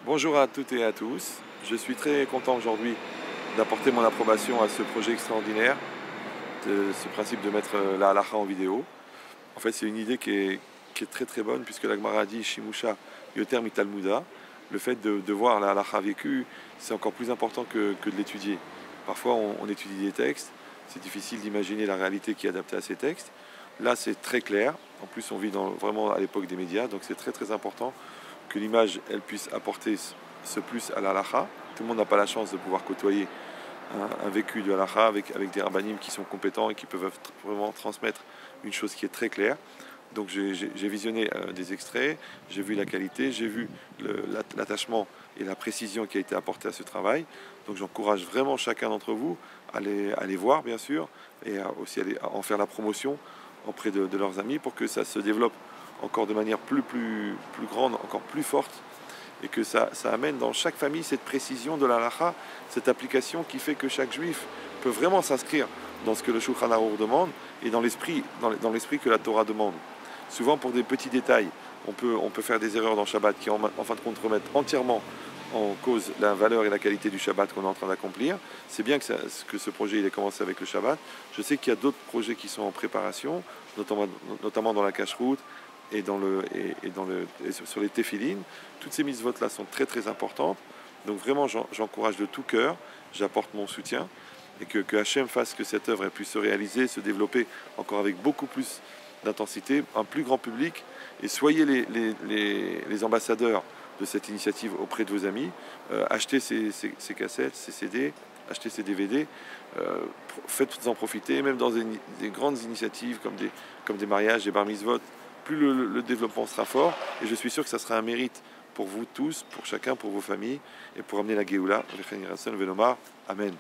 Bonjour à toutes et à tous. Je suis très content aujourd'hui d'apporter mon approbation à ce projet extraordinaire, de ce principe de mettre la halakha en vidéo. En fait, c'est une idée qui est très très bonne puisque la Gemara dit Shimusha Yoter Mitalmuda. Le fait de voir la halakha vécue, c'est encore plus important que de l'étudier. Parfois, on étudie des textes, c'est difficile d'imaginer la réalité qui est adaptée à ces textes. Là, c'est très clair. En plus, on vit vraiment à l'époque des médias, donc c'est très très important que l'image elle puisse apporter ce plus à la halakha. Tout le monde n'a pas la chance de pouvoir côtoyer un vécu de halakha avec des rabbanim qui sont compétents et qui peuvent vraiment transmettre une chose qui est très claire. Donc j'ai visionné des extraits, j'ai vu la qualité, j'ai vu l'attachement et la précision qui a été apportée à ce travail. Donc j'encourage vraiment chacun d'entre vous à les voir bien sûr et aussi à en faire la promotion auprès de leurs amis pour que ça se développe encore de manière plus grande, encore plus forte, et que ça amène dans chaque famille cette précision de la halakha, cette application qui fait que chaque juif peut vraiment s'inscrire dans ce que le Shulchan Aruch demande et dans l'esprit que la Torah demande. Souvent pour des petits détails, on peut faire des erreurs dans Shabbat qui en fin de compte remettent entièrement en cause la valeur et la qualité du Shabbat qu'on est en train d'accomplir. C'est bien que ce projet il ait commencé avec le Shabbat. Je sais qu'il y a d'autres projets qui sont en préparation, notamment dans la cache-route et sur les téphilines. Toutes ces mitzvot là sont très très importantes. Donc vraiment j'encourage de tout cœur, j'apporte mon soutien et que Hachem fasse que cette œuvre puisse se réaliser, se développer encore avec beaucoup plus d'intensité, un plus grand public, et soyez les ambassadeurs de cette initiative auprès de vos amis. Achetez ces cassettes, ces CD, achetez ces DVD, faites-en profiter, même dans des grandes initiatives comme des mariages, des bar mitzvot. Plus le développement sera fort, et je suis sûr que ça sera un mérite pour vous tous, pour chacun, pour vos familles, et pour amener la Géoula. Amen.